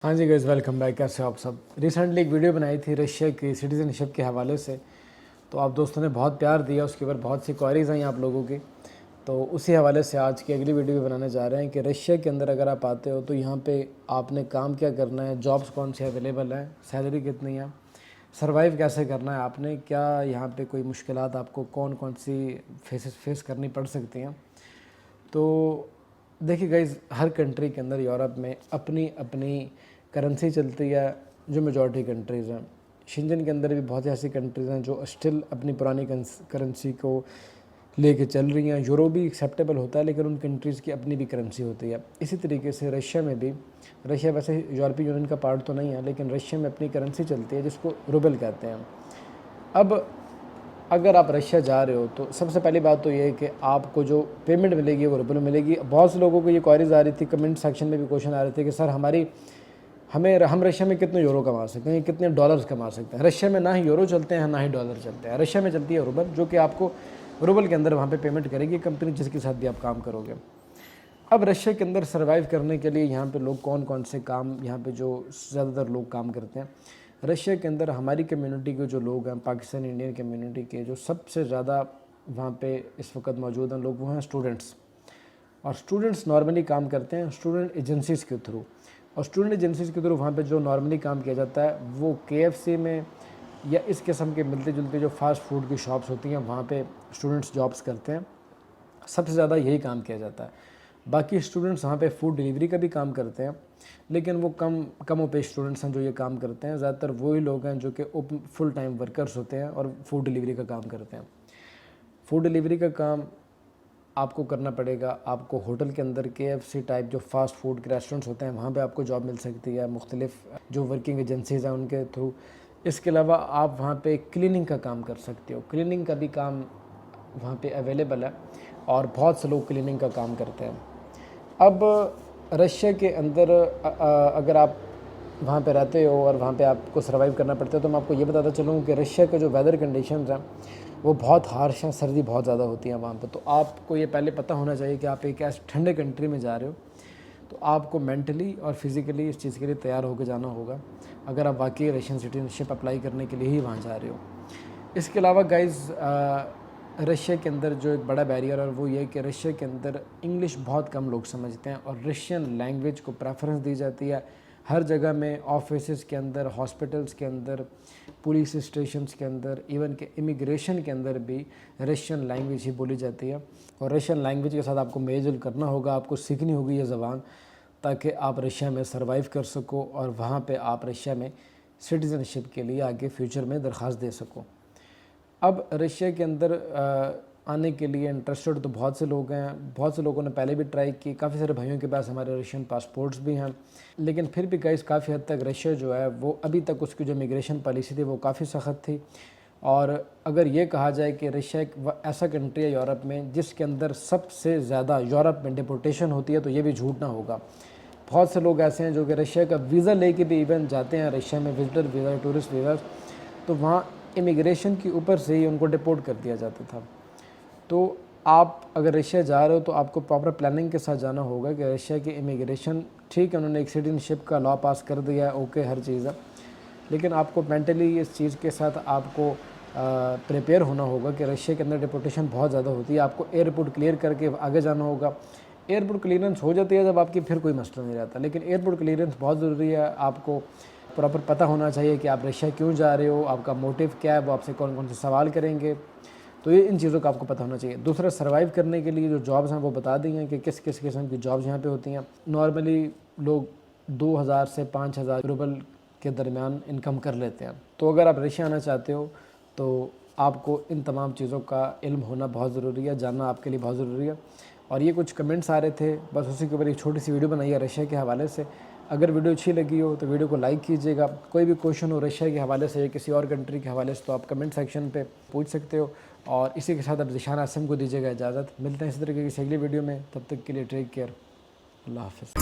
हाँ जी guys, welcome back. कैसे हो आप सब। रिसेंटली एक वीडियो बनाई थी रशिया की सिटीज़नशिप के हवाले से, तो आप दोस्तों ने बहुत प्यार दिया, उसके ऊपर बहुत सी क्वारीज आई आप लोगों की। तो उसी हवाले से आज की अगली वीडियो भी बनाने जा रहे हैं कि रशिया के अंदर अगर आप आते हो तो यहाँ पे आपने काम क्या करना है, जॉब्स कौन सी अवेलेबल है, सैलरी कितनी है, सर्वाइव कैसे करना है आपने, क्या यहाँ पे कोई मुश्किलात आपको कौन कौन सी फेस करनी पड़ सकती हैं। तो देखिए गाइज़, हर कंट्री के अंदर यूरोप में अपनी अपनी करेंसी चलती है जो मेजॉरिटी कंट्रीज़ हैं। शेंजन के अंदर भी बहुत ऐसी कंट्रीज़ हैं जो स्टिल अपनी पुरानी करेंसी को लेके चल रही हैं। यूरो भी एक्सेप्टेबल होता है लेकिन उन कंट्रीज़ की अपनी भी करेंसी होती है। इसी तरीके से रशिया में भी, रशिया वैसे यूरोपीय यूनियन का पार्ट तो नहीं है लेकिन रशिया में अपनी करेंसी चलती है जिसको रूबल कहते हैं। अब अगर आप रशिया जा रहे हो तो सबसे पहली बात तो ये है कि आपको जो पेमेंट मिलेगी वो रूबल में मिलेगी। बहुत से लोगों को ये क्वारीज आ रही थी, कमेंट सेक्शन में भी क्वेश्चन आ रहे थे कि सर हम रशिया में कितने यूरो कमा सकते हैं, कितने डॉलर्स कमा सकते हैं। रशिया में ना ही यूरो चलते हैं ना ही डॉलर चलते हैं। रशिया में चलती है रूबल, जो कि आपको रूबल के अंदर वहाँ पे पेमेंट करेगी कंपनी जिसके साथ भी आप काम करोगे। अब रशिया के अंदर सर्वाइव करने के लिए यहाँ पे लोग कौन कौन से काम, यहाँ पे जो ज़्यादातर लोग काम करते हैं रशिया के अंदर, हमारी कम्युनिटी के जो लोग हैं, पाकिस्तान इंडियन कम्युनिटी के जो सबसे ज़्यादा वहाँ पे इस वक्त मौजूद हैं लोग, वो हैं स्टूडेंट्स। और स्टूडेंट्स नॉर्मली काम करते हैं स्टूडेंट एजेंसीज़ के थ्रू। और स्टूडेंट एजेंसीज़ के थ्रू वहाँ पे जो नॉर्मली काम किया जाता है वो KFC में या इस किस्म के मिलते जुलते जो फास्ट फूड की शॉप्स होती हैं वहाँ पे स्टूडेंट्स जॉब्स करते हैं। सबसे ज़्यादा यही काम किया जाता है। बाकी स्टूडेंट्स वहाँ पे फूड डिलीवरी का भी काम करते हैं लेकिन वो कम पे स्टूडेंट्स हैं जो ये काम करते हैं। ज़्यादातर वही लोग हैं जो कि फुल टाइम वर्कर्स होते हैं और फूड डिलीवरी का काम करते हैं। फूड डिलीवरी का काम आपको करना पड़ेगा। आपको होटल के अंदर KFC टाइप जो फास्ट फूड के रेस्टोरेंट्स होते हैं वहाँ पे आपको जॉब मिल सकती है, मुख्तलिफ जो वर्किंग एजेंसीज़ हैं उनके थ्रू। इसके अलावा आप वहाँ पे क्लीनिंग का काम कर सकते हो। क्लीनिंग का भी काम वहाँ पे अवेलेबल है और बहुत से लोग क्लीनिंग का काम करते हैं। अब रशिया के अंदर अगर आप वहाँ पे रहते हो और वहाँ पे आपको सर्वाइव करना पड़ता है तो मैं आपको ये बताता चलूँ कि रशिया के जो वेदर कंडीशंस हैं वो बहुत हार्श हैं, सर्दी बहुत ज़्यादा होती है वहाँ पे। तो आपको ये पहले पता होना चाहिए कि आप एक ऐसे ठंडे कंट्री में जा रहे हो तो आपको मेंटली और फिज़िकली इस चीज़ के लिए तैयार होकर जाना होगा अगर आप वाकई रशियन सिटीजनशिप अप्लाई करने के लिए ही वहाँ जा रहे हो। इसके अलावा गाइज़, रशिया के अंदर जो एक बड़ा बैरियर है वो ये है कि रशिया के अंदर इंग्लिश बहुत कम लोग समझते हैं और रशियन लैंग्वेज को प्रेफरेंस दी जाती है हर जगह में। ऑफिस के अंदर, हॉस्पिटल्स के अंदर, पुलिस स्टेशंस के अंदर, इवन के इमिग्रेशन के अंदर भी रशियन लैंग्वेज ही बोली जाती है। और रशियन लैंग्वेज के साथ आपको मेलजोल करना होगा, आपको सीखनी होगी ये ज़बान, ताकि आप रशिया में सर्वाइव कर सको और वहाँ पे आप रशिया में सिटीज़नशिप के लिए आगे फ्यूचर में दरख्वास्त दे सको। अब रशिया के अंदर आने के लिए इंटरेस्टेड तो बहुत से लोग हैं, बहुत से लोगों ने पहले भी ट्राई की। काफ़ी सारे भाइयों के पास हमारे रशियन पासपोर्ट्स भी हैं लेकिन फिर भी गाइस काफ़ी हद तक रशिया जो है वो अभी तक उसकी जो इमिग्रेशन पॉलिसी थी वो काफ़ी सख्त थी। और अगर ये कहा जाए कि रशिया एक ऐसा कंट्री है यूरोप में जिसके अंदर सबसे ज़्यादा यूरोप में डिपोर्टेशन होती है तो ये भी झूठ ना होगा। बहुत से लोग ऐसे हैं जो कि रशिया का वीज़ा लेके भी इवन जाते हैं रशिया में, विजिटर वीज़ा, टूरिस्ट वीज़ा, तो वहाँ इमिग्रेशन के ऊपर से ही उनको डिपोर्ट कर दिया जाता था। तो आप अगर रशिया जा रहे हो तो आपको प्रॉपर प्लानिंग के साथ जाना होगा कि रशिया की इमिग्रेशन, ठीक है उन्होंने एक सिटीजनशिप का लॉ पास कर दिया है, ओके, हर चीज़ है, लेकिन आपको मेंटली इस चीज़ के साथ आपको प्रिपेयर होना होगा कि रशिया के अंदर डिपोर्टेशन बहुत ज़्यादा होती है। आपको एयरपोर्ट क्लियर करके आगे जाना होगा। एयरपोर्ट क्लियरेंस हो जाती है जब आपकी, फिर कोई मसला नहीं रहता, लेकिन एयरपोर्ट क्लियरेंस बहुत ज़रूरी है। आपको प्रॉपर पता होना चाहिए कि आप रशिया क्यों जा रहे हो, आपका मोटिव क्या है, वो आपसे कौन कौन से सवाल करेंगे, तो ये इन चीज़ों का आपको पता होना चाहिए। दूसरा, सर्वाइव करने के लिए जो जॉब्स हैं वो बता दी हैं कि किस किस किस्म की जॉब्स यहाँ पे होती हैं। नॉर्मली लोग 2000 से 5000 रूबल के दरमियान इनकम कर लेते हैं। तो अगर आप रशिया आना चाहते हो तो आपको इन तमाम चीज़ों का इल्म होना बहुत ज़रूरी है, जानना आपके लिए बहुत ज़रूरी है। और ये कुछ कमेंट्स आ रहे थे, बस उसी के ऊपर एक छोटी सी वीडियो बनाई है रशिया के हवाले से। अगर वीडियो अच्छी लगी हो तो वीडियो को लाइक कीजिएगा। कोई भी क्वेश्चन हो रशिया के हवाले से या किसी और कंट्री के हवाले से तो आप कमेंट सेक्शन पे पूछ सकते हो। और इसी के साथ अब ज़िशान आसिम को दीजिएगा इजाज़त। मिलते हैं इसी तरीके की अगली वीडियो में, तब तक के लिए टेक केयर, अल्लाह हाफ़िज़।